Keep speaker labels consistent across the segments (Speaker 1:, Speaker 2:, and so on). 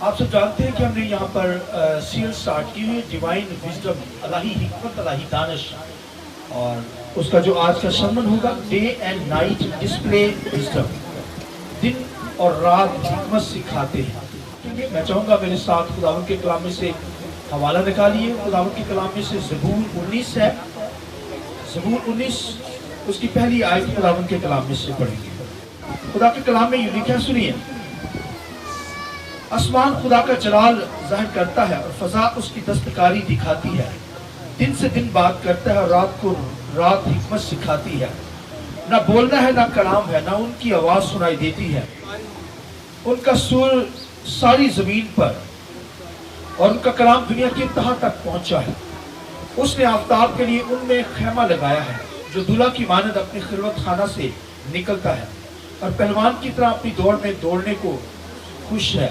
Speaker 1: آپ سب جانتے ہیں کہ ہم نے یہاں پر سیریل سٹارٹ کی ہوئی ڈیوائن وزڈم، الہی حکمت، الہی دانش، اور اس کا جو آج کا سرمن ہوگا day and night display wisdom, دن اور رات حکمت سکھاتے ہیں۔ میں چاہوں گا میرے ساتھ خداوند کے کلام میں سے ایک حوالہ نکالیے۔ خداوند کے کلام میں سے زبور 19 ہے، زبور 19 اس کی پہلی آیت خداوند کے کلام میں سے پڑھیں گے۔ خدا کے کلام میں یوں لکھا ہے، سنیے۔ آسمان خدا کا جلال ظاہر کرتا ہے اور فضا اس کی دستکاری دکھاتی ہے۔ دن سے دن بات کرتا ہے اور رات کو رات حکمت سکھاتی ہے۔ نہ بولنا ہے نہ کلام ہے، نہ ان کی آواز سنائی دیتی ہے۔ ان کا سر ساری زمین پر اور ان کا کلام دنیا کی انتہا تک پہنچا ہے۔ اس نے آفتاب کے لیے ان میں خیمہ لگایا ہے، جو دلہا کی مانند اپنی خلوت خانہ سے نکلتا ہے اور پہلوان کی طرح اپنی دوڑ میں دوڑنے کو خوش ہے۔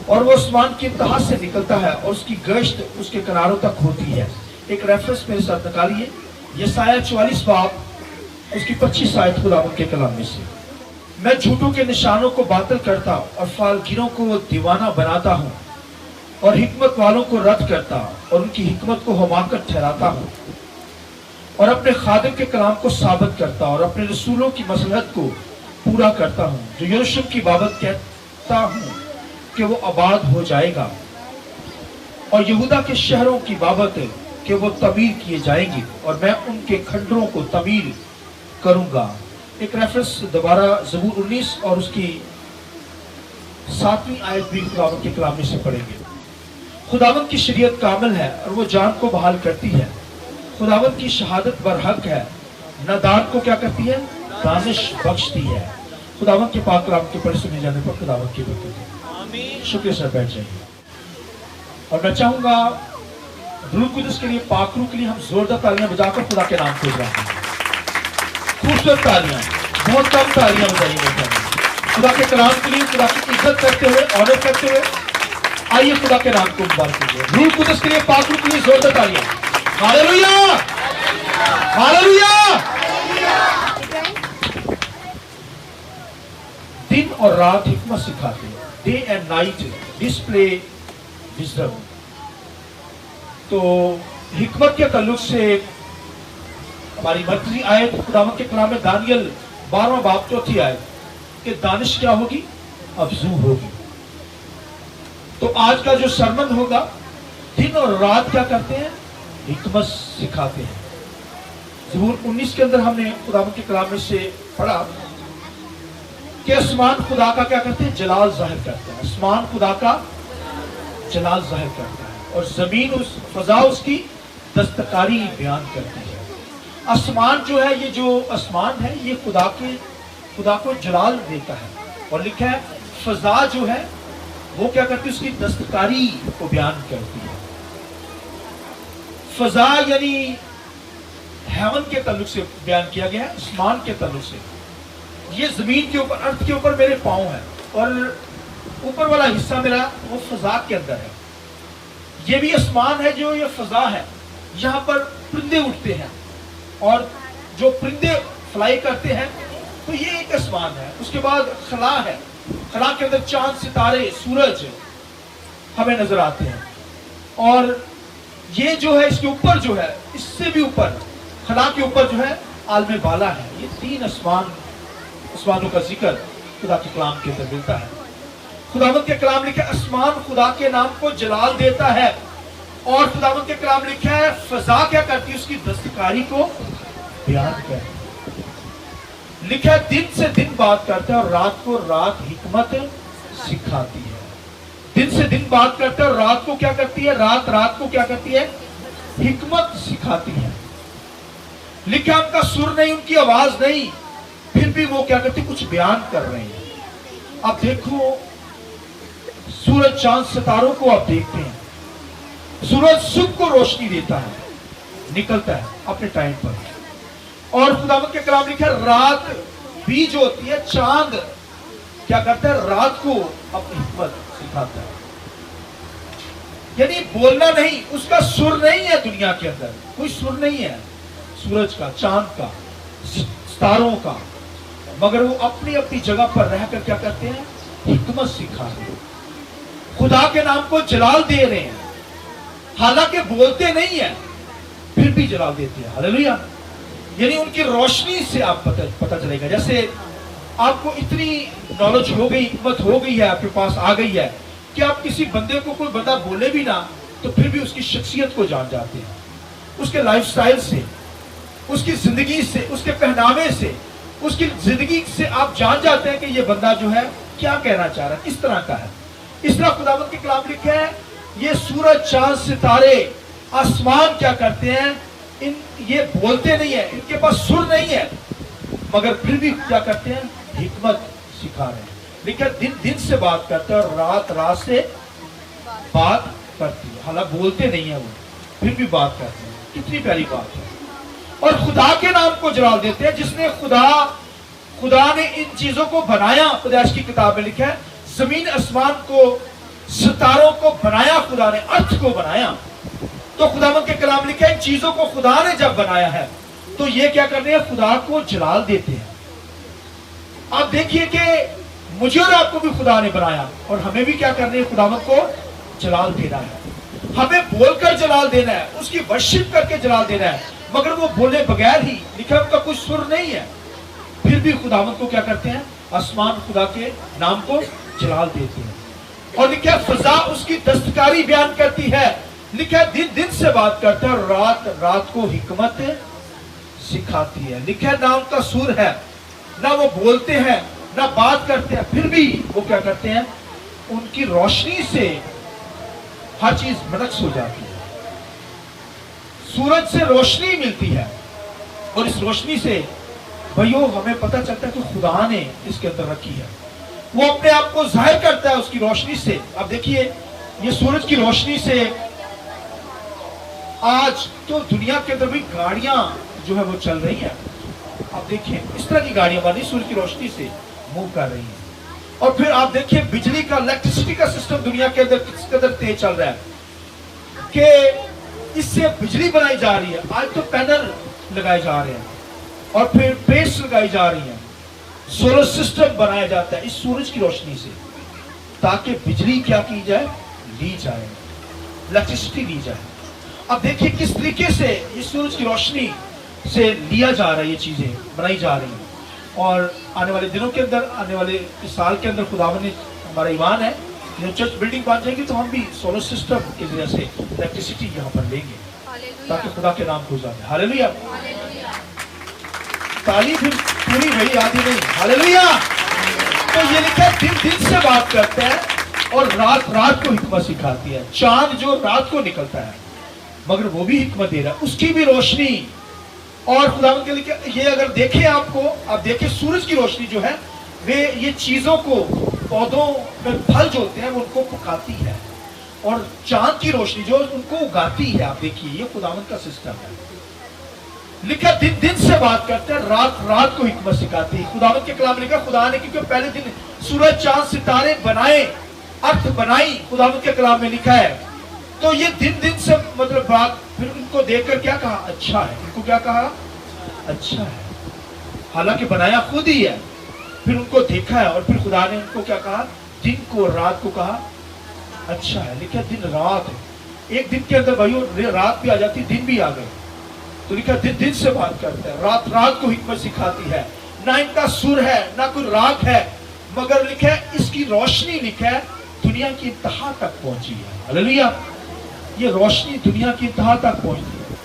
Speaker 1: اور وہ آسمان کی انتہا سے نکلتا ہے اور اس کی گشت اس کے کناروں تک ہوتی ہے۔ ایک ریفرنس میرے ساتھ نکالیے، یسایہ 44 باب اس کی 25 آیت خداوند کے کلام میں سے۔ میں جھوٹوں کے نشانوں کو باطل کرتا اور فالگیروں کو دیوانہ بناتا ہوں، اور حکمت والوں کو رد کرتا اور ان کی حکمت کو حماقت ٹھہراتا ہوں، اور اپنے خادم کے کلام کو ثابت کرتا اور اپنے رسولوں کی مصلحت کو پورا کرتا ہوں، جو یروشلم کی بابت کہتا ہوں کہ وہ آباد ہو جائے گا، اور یہودا کے شہروں کی بابت کہ وہ تعمیر کیے جائیں گے، اور میں ان کے کھنڈروں کو تعمیر کروں گا۔ ایک ریفرنس دوبارہ زبور 19 اور اس کی 7ویں آیت بھی خداوند کے کلام میں سے پڑھیں گے۔ خداوند کی شریعت کامل ہے اور وہ جان کو بحال کرتی ہے۔ خداوند کی شہادت برحق ہے، نادان کو کیا کرتی ہے؟ دانش بخشتی ہے۔ خداوند کے پاک کلام کے پڑھے سنے جانے پر خداوند کی برکت ہے۔ شکریہ سر، بیٹھ جائیے۔ اور میں چاہوں گا روح القدس کے لیے، پاک روح کے لیے ہم زوردار تالیاں بجا کر خدا کے نام کو اجلاتے ہیں۔ خوبصورت تالیاں، بہت کم تالیاں بجائیے میرے ساتھ خدا کے کلام کے لیے، خدا کی عزت کرتے ہوئے، آنر کرتے ہوئے۔ آئیے خدا کے نام کو مبارک کیجیے۔ روح القدس کے لیے، پاک روح کے لیے زوردار تالیاں۔ Hallelujah, hallelujah. دن اور رات حکمت سکھاتے ہیں، day and night display wisdom. تو حکمت کے تعلق سے ہماری مرکزی آیت خداوند کے کلام میں دانیل 12واں باب 4 آیت کہ دانش کیا ہوگی؟ افزوں ہوگی۔ تو آج کا جو سرمن ہوگا، دن اور رات کیا کرتے ہیں؟ حکمت سکھاتے ہیں۔ زبور 19 کے اندر ہم نے خداوند کے کلام میں سے پڑھا کہ آسمان خدا کا کیا کرتے ہیں؟ جلال ظاہر کرتا ہے۔ آسمان خدا کا جلال ظاہر کرتا ہے اور زمین فضا اس کی دستکاری بیان کرتی ہے۔ آسمان جو ہے، یہ جو آسمان ہے، یہ خدا کو جلال دیتا ہے، اور لکھا ہے فضا جو ہے وہ کیا کرتی ہے؟ اس کی دستکاری کو بیان کرتی ہے۔ فضا یعنی ہیون کے تعلق سے بیان کیا گیا ہے، آسمان کے تعلق سے۔ یہ زمین کے اوپر، ارتھ کے اوپر میرے پاؤں ہیں، اور اوپر والا حصہ میرا وہ فضا کے اندر ہے۔ یہ بھی آسمان ہے، جو یہ فضا ہے، یہاں پر پرندے اٹھتے ہیں، اور جو پرندے فلائی کرتے ہیں، تو یہ ایک آسمان ہے۔ اس کے بعد خلا ہے، خلا کے اندر چاند، ستارے، سورج ہمیں نظر آتے ہیں، اور یہ جو ہے اس کے اوپر جو ہے، اس سے بھی اوپر خلا کے اوپر جو ہے عالم بالا ہے۔ یہ 3 آسمانوں کا ذکر خدا کے کلام کے اندر ملتا ہے۔ خداوند کے کلام لکھا ہے آسمان خدا کے نام کو جلال دیتا ہے، اور خداوند کے کلام لکھا ہے فضا کیا کرتی ہے؟ اس کی دستکاری کو بیان کرتی ہے۔ لکھا ہے دن سے دن بات کرتا ہے اور رات کو رات حکمت سکھاتی ہے۔ دن سے دن بات کرتا ہے اور رات کو کیا کرتی ہے؟ رات کو کیا کرتی ہے؟ حکمت سکھاتی ہے۔ لکھا ان کا سر نہیں، ان کی آواز نہیں، پھر بھی وہ کیا کرتے؟ کچھ بیان کر رہے ہیں۔ اب دیکھو، سورج، چاند، ستاروں کو آپ دیکھتے ہیں، سورج صبح کو روشنی دیتا ہے، نکلتا ہے اپنے ٹائم پر، اور خداوند کے کلام لکھا ہے رات بھی جو ہوتی ہے، چاند کیا کرتا ہے؟ رات کو اپنی حکمت سکھاتا ہے۔ یعنی بولنا نہیں، اس کا سر نہیں ہے، دنیا کے اندر کوئی سر نہیں ہے سورج کا، چاند کا، ستاروں کا، مگر وہ اپنی اپنی جگہ پر رہ کر کیا کرتے ہیں؟ حکمت سکھاتے ہیں۔ خدا کے نام کو جلال دے رہے ہیں، حالانکہ بولتے نہیں ہیں پھر بھی جلال دیتے ہیں. ہاللیلویا. یعنی ان کی روشنی سے آپ پتہ چلے گا. جیسے آپ کو اتنی نالج ہو گئی، حکمت ہو گئی ہے، آپ کے پاس آ گئی ہے کہ آپ کسی بندے کو کوئی بندہ بولے بھی نہ تو پھر بھی اس کی شخصیت کو جان جاتے ہیں، اس کے لائف سٹائل سے، اس کی زندگی سے، اس کے پہناوے سے، اس کی زندگی سے آپ جان جاتے ہیں کہ یہ بندہ جو ہے کیا کہنا چاہ رہا ہے، کس طرح کا ہے. اس طرح خداوند کے کلام لکھا ہے یہ سورج، چاند، ستارے، آسمان کیا کرتے ہیں، یہ بولتے نہیں ہیں، ان کے پاس سر نہیں ہے، مگر پھر بھی کیا کرتے ہیں، حکمت سکھا رہے ہیں. لیکن دن دن سے بات کرتے ہیں اور رات رات سے بات کرتی ہے. حالانکہ بولتے نہیں ہیں وہ، پھر بھی بات کرتے ہیں. کتنی پیاری بات ہے. اور خدا کے نام کو جلال دیتے ہیں جس نے خدا نے ان چیزوں کو بنایا. پیدائش کی کتاب میں لکھا ہے زمین آسمان کو، ستاروں کو بنایا خدا نے، ارتھ کو بنایا. تو خداوند کے کلام لکھا ہے ان چیزوں کو خدا نے جب بنایا ہے تو یہ کیا کر رہے ہیں، خدا کو جلال دیتے ہیں. آپ دیکھیے کہ مجھے اور آپ کو بھی خدا نے بنایا اور ہمیں بھی کیا کرنا ہے، خداوند کو جلال دینا ہے. ہمیں بول کر جلال دینا ہے، اس کی ورشپ کر کے جلال دینا ہے. مگر وہ بولے بغیر ہی، لکھا ان کا کوئی سر نہیں ہے، پھر بھی خداوند کو کیا کرتے ہیں، آسمان خدا کے نام کو جلال دیتے ہیں. اور لکھا ہے فضا اس کی دستکاری بیان کرتی ہے. لکھا ہے دن دن سے بات کرتا ہے اور رات رات کو حکمت سکھاتی ہے. لکھا ہے نہ ان کا سر ہے، نہ وہ بولتے ہیں، نہ بات کرتے ہیں، پھر بھی وہ کیا کرتے ہیں، ان کی روشنی سے ہر چیز منعکس ہو جاتی ہے. سورج سے روشنی ملتی ہے اور اس روشنی سے بھائیو ہمیں پتہ چلتا ہے کہ خدا نے اس کے اندر رکھی ہے. وہ اپنے آپ کو ظاہر کرتا ہے اس کی روشنی سے. اب دیکھیے یہ سورج کی روشنی سے آج تو دنیا کے اندر بھی گاڑیاں جو ہے وہ چل رہی ہیں. آپ دیکھیں اس طرح کی گاڑیاں بنی سورج کی روشنی سے موو کر رہی ہیں. اور پھر آپ دیکھیں بجلی کا، الیکٹریسٹی کا سسٹم دنیا کے اندر کس قدر تیز چل رہا ہے کہ اس سے بجلی بنائی جا رہی ہے. آج تو پینل لگائے جا رہے ہیں اور پھر پیس لگائی جا رہی ہیں. سولر سسٹم بنایا جاتا ہے اس سورج کی روشنی سے تاکہ بجلی کیا کی جائے، لی جائے، الیکٹریسٹی لی جائے. اب دیکھیے کس طریقے سے یہ سورج کی روشنی سے لیا جا رہا ہے، یہ چیزیں بنائی جا رہی ہیں. اور آنے والے دنوں کے اندر، آنے والے سال کے اندر خداوند نے، ہمارا ایمان ہے جب چرچ بلڈنگ بن جائے گی تو ہم بھی سولر سسٹم کے ذریعے سے الیکٹریسٹی یہاں پر لیں گے تاکہ خدا کے نام کو جانے. ہاللیلویا. تعلیم پوری رہی، آدھی نہیں. ہاللیلویا. تو یہ لکھا ہے دن دن سے بات کرتا ہے اور رات رات کو حکمت سکھاتی ہے. چاند جو رات کو نکلتا ہے مگر وہ بھی حکمت دے رہا ہے، اس کی بھی روشنی. اور خداوند کے لیے یہ اگر دیکھیں آپ دیکھیں سورج کی روشنی جو ہے وہ یہ چیزوں کو، پودوں میں پھل جو ہوتے ہیں وہ ان کو پکاتی ہے، اور چاند کی روشنی جو ان کو اگاتی ہے. آپ دیکھیے یہ خداوند کا سسٹم ہے. لکھا دن دن سے بات کرتے ہیں، رات رات کو حکمت سکھاتی ہے. خداوند کے کلام لکھا خدا نے کیونکہ پہلے دن سورج، چاند، ستارے بنائے، ارتھ بنائی. خداوند کے کلام میں لکھا ہے تو یہ دن دن سے مطلب بات، پھر ان کو دیکھ کر کیا کہا، اچھا ہے. ان کو کیا کہا، اچھا ہے. حالانکہ بنایا خود ہی ہے. پھر ان کو دیکھا ہے اور پھر خدا نے ان کو کیا کہا، دن کو، رات کو کہا اچھا ہے. لکھا دن رات ہے، ایک دن کے اندر بھائیو رات بھی آ جاتی، دن بھی آ گئے. تو لکھا دن دن سے بات کرتا ہے، رات رات کو حکمت سکھاتی ہے. نہ ان کا سر ہے، نہ کوئی راگ ہے، مگر لکھا ہے اس کی روشنی لکھا ہے دنیا کی انتہا تک پہنچی ہے. ہاللیلویا. یہ روشنی دنیا کی انتہا تک پہنچتی ہے.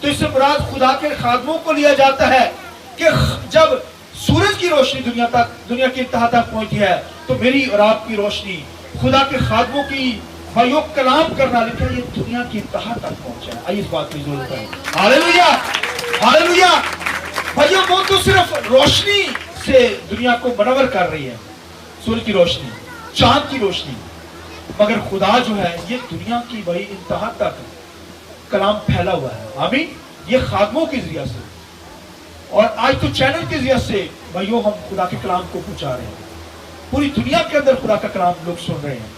Speaker 1: تو اس سے مراد خدا کے خادموں کو لیا جاتا ہے کہ جب سورج کی روشنی دنیا کی انتہا تک پہنچی ہے تو میری اور آپ کی روشنی، خدا کے خادموں کی بھائیو کلام کرنا لکھا ہے یہ دنیا کی انتہا تک پہنچا ہے. آئیے اس بات کی ضرورت ہے. ہاللیلویا. ہاللیلویا. بھائیو وہ تو صرف روشنی سے دنیا کو منور کر رہی ہے، سورج کی روشنی، چاند کی روشنی، مگر خدا جو ہے یہ دنیا کی بھائی انتہا تک کلام پھیلا ہوا ہے. آمین. یہ خادموں کے ذریعے سے اور آج تو چینل کے ذریعے سے بھائیو ہم خدا کے کلام کو پہنچا رہے ہیں. پوری دنیا کے اندر خدا کا کلام لوگ سن رہے ہیں.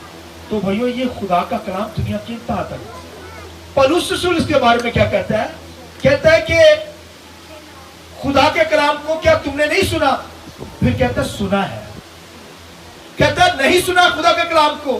Speaker 1: تو بھائیو یہ خدا کا کلام دنیا کی انتہا تک. پولس رسول اس کے بارے میں کیا کہتا ہے؟ کہتا ہے کہ خدا کے کلام کو کیا تم نے نہیں سنا؟ پھر کہتا ہے سنا ہے. کہتا ہے نہیں سنا خدا کے کلام کو.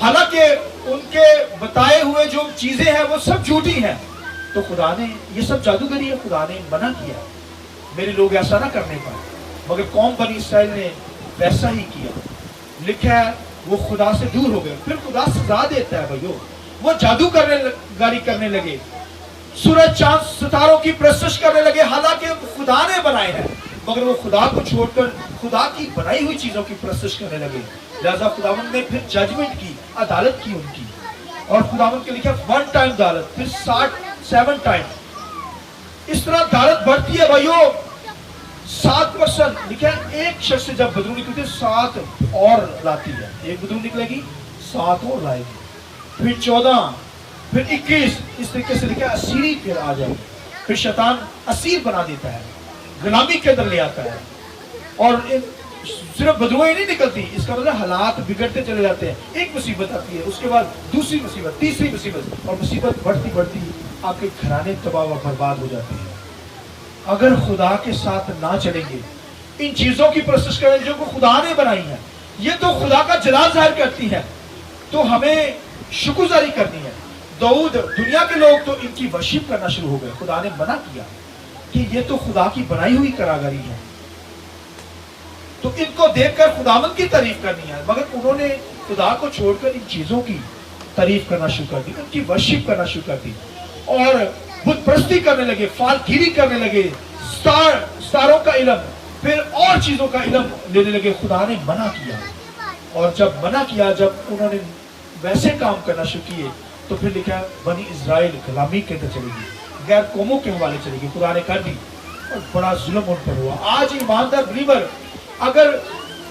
Speaker 1: حالانکہ ان کے بتائے ہوئے جو چیزیں ہیں وہ سب جھوٹی ہیں. تو خدا نے یہ سب جادوگری ہے, خدا نے منع کیا میرے لوگ ایسا نہ کرنے پائے, مگر قوم بنی اسرائیل نے ویسا ہی کیا. لکھا ہے وہ خدا سے دور ہو گئے. پھر خدا سزا دیتا ہے بھائیو. وہ جادو گاری کرنے لگے, سورج چاند ستاروں کی پرستش کرنے لگے, حالانکہ خدا نے بنائے ہیں, مگر وہ خدا کو چھوڑ کر خدا کی بنائی ہوئی چیزوں کی پرستش کرنے لگے. لہذا خداوند نے پھر ججمنٹ کی, عدالت کی ان کی, اور خداوند کے لکھا 1 ٹائم عدالت, پھر 7 ٹائم. اس طرح عدالت بڑھتی ہے بھائیو. 7% لکھا ہے ایک شخص سے جب بدرو نکلتے 7 اور لاتی ہے. ایک بدرو نکلے گی 7 اور لائے گی, پھر 14, پھر 21. اس طریقے سے لکھا ہے اسیری پھر آ جائے گی. پھر شیطان اسیر بنا دیتا ہے, غلامی کے اندر لے آتا ہے. اور صرف بدروئیں نہیں نکلتی, اس کا مطلب حالات بگڑتے چلے جاتے ہیں. ایک مصیبت آتی ہے, اس کے بعد دوسری مصیبت, تیسری مصیبت, اور مصیبت بڑھتی بڑھتی آپ کے گھرانے تباہ و برباد ہو جاتے ہیں. اگر خدا کے ساتھ نہ چلیں گے, ان چیزوں کی پرستش کریں جو خدا نے بنائی ہیں, یہ تو خدا کا جلال ظاہر کرتی ہے, تو ہمیں شکرگزاری کرنی ہے. داؤد, دنیا کے لوگ تو ان کی ورشپ کرنا شروع ہو گئے. خدا نے منع کیا کہ یہ تو خدا کی بنائی ہوئی کراگاری ہے, تو ان کو دیکھ کر خداوند کی تعریف کرنی ہے. مگر انہوں نے خدا کو چھوڑ کر ان چیزوں کی تعریف کرنا شروع کر دی, ان کی ورشپ کرنا شروع کر دی, اور بت پرستی کرنے لگے, فال گیری کرنے لگے, ستاروں کا علم, پھر اور چیزوں کا علم لینے لگے. خدا نے منع کیا, اور جب منع کیا, جب انہوں نے ویسے کام کرنا شروع کیے, تو پھر لکھا بنی اسرائیل غلامی کے اندر چلے گی, غیر قوموں کے حوالے چلے گی. خدا نے کر دی, اور بڑا ظلم ان پر ہوا. آج ایماندار بلیور اگر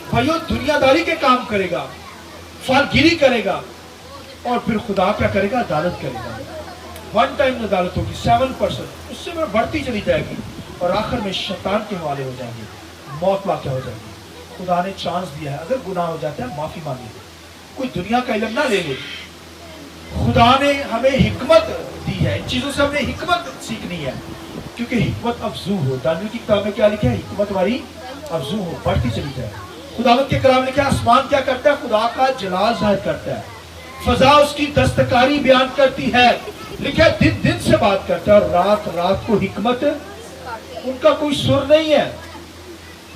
Speaker 1: بھائیو دنیا داری کے کام کرے گا, فال گیری کرے گا, اور پھر خدا کیا کرے گا, عدالت کرے گا. 1 ٹائم عدالت ہوگی 7%, اس سے بڑھتی چلی جائے گی, اور آخر میں شیطان کے حوالے ہو جائیں گے, موت واقع ہو جائے گی. خدا نے چانس دیا ہے, اگر گناہ ہو جاتا ہے معافی مانگے, کوئی دنیا کا علم نہ لے لے. خدا نے ہمیں حکمت دی ہے, ان چیزوں سے ہم نے حکمت سیکھنی ہے, کیونکہ حکمت افزو ہو. دانیل کی کتاب میں کیا لکھا ہے, حکمت والی افزو ہو, بڑھتی چلی جائے. خداوند کے کلام لکھا ہے آسمان کیا کرتا ہے, خدا کا جلال ظاہر کرتا ہے, فضا اس کی دستکاری بیان کرتی ہے. لکھا ہے دن دن سے بات کرتا ہے, اور رات رات کو حکمت. ان کا کوئی سر نہیں ہے,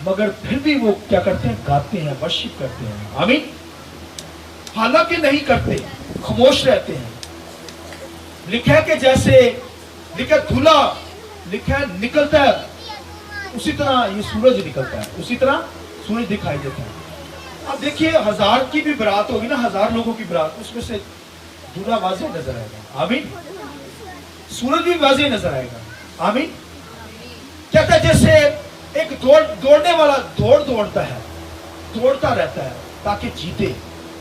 Speaker 1: مگر پھر بھی وہ کیا کرتے ہیں, گاتے ہیں, ورشپ کرتے ہیں. آمین. حالانکہ نہیں کرتے, خاموش رہتے ہیں. لکھا ہے کہ جیسے لکھا دھلا لکھا ہے نکلتا ہے, اسی طرح یہ سورج نکلتا ہے, اسی طرح سورج دکھائی دیتا ہے. اب دیکھیے 1000 کی بھی برات ہوگی نا, 1000 لوگوں کی برات, اس میں سے دھلا واضح نظر آئے گا. آمین. سورج بھی واضح نظر آئے گا. آمین. کہتا ہے جیسے ایک دوڑنے والا دوڑتا ہے, دوڑتا رہتا ہے تاکہ جیتے,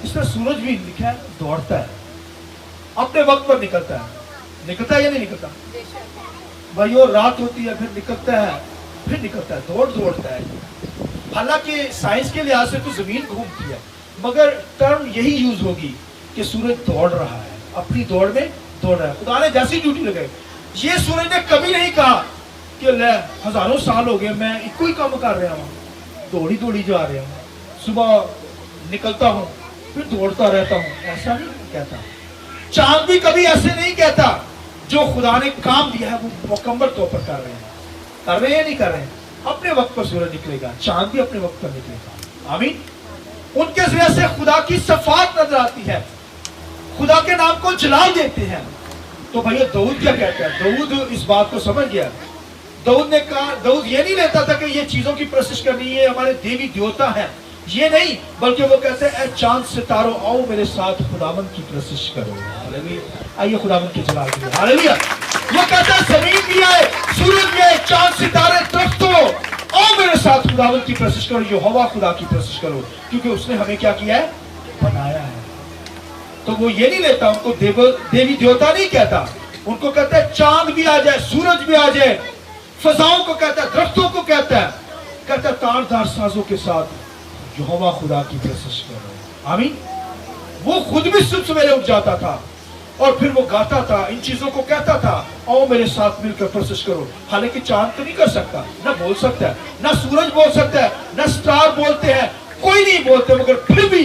Speaker 1: اس طرح سورج بھی لکھا ہے دوڑتا ہے, اپنے وقت پر نکلتا ہے. نکلتا ہے یا نہیں نکلتا بھائیو؟ رات ہوتی ہے, پھر نکلتا ہے, پھر نکلتا ہے, دوڑتا ہے. حالانکہ سائنس کے لحاظ سے تو زمین گھومتی ہے, مگر ٹرم یہی یوز ہوگی کہ سورج دوڑ رہا ہے, اپنی دوڑ میں دوڑ رہا ہے. خدا نے جیسی ڈیوٹی لگائی, یہ سورج نے کبھی نہیں کہا کہ لے 1000 سال ہو گئے میں ایک ہی کام کر رہا ہوں, دوڑی جا رہا ہوں, صبح نکلتا ہوں پھر دوڑتا رہتا ہوں. ایسا نہیں کہتا. چاند بھی کبھی ایسے نہیں کہتا. جو خدا نے کام دیا ہے وہ مکمل طور پر کر رہے ہیں یا نہیں کر رہے ہیں. اپنے وقت پر سورج نکلے گا, چاند بھی اپنے وقت پر نکلے گا. آمین. ان کے ذریعے سے خدا کی صفات نظر آتی ہے, خدا کے نام کو جلال دیتے ہیں. تو بھائی داؤد کیا کہتا ہے, داؤد اس بات کو سمجھ گیا. داؤد نے کہا, داؤد یہ نہیں لیتا تھا کہ یہ چیزوں کی پرستش کرنی ہے, ہمارے دیوی دیوتا ہے, یہ نہیں, بلکہ وہ کہتے ہیں اے چاند ستاروں آؤ میرے ساتھ خداوند کی پرستش کرو. ہاللیلویا. آئیے خداوند کی جلال کی. ہاللیلویا. وہ کہتا ہے زمین بھی آئے, سورج بھی آئے, چاند ستارے, درختوں آؤ میرے ساتھ خداوند کی پرستش کرو, یہوہ خدا کی پرستش کرو, کیونکہ اس نے ہمیں کیا کیا ہے, بنایا ہے. تو وہ یہ نہیں لیتا, ان کو دیوی دیوتا نہیں کہتا, ان کو کہتا ہے چاند بھی آ جائے, سورج بھی آ جائے, فضاؤں کو کہتا ہے, درختوں کو کہتا ہے, کہتا ہے تاردار سازوں کے ساتھ یہوہ خدا کی پرستش کرو. آمین. وہ خود بھی صبح سویرے اٹھ جاتا تھا, اور پھر وہ گاتا تھا, ان چیزوں کو کہتا تھا آؤ میرے ساتھ مل کر پرستش کرو. حالانکہ چاند تو نہیں کر سکتا, نہ بول سکتا ہے, نہ سورج بول سکتا ہے, نہ سٹار بولتے ہیں, کوئی نہیں بولتے, مگر پھر بھی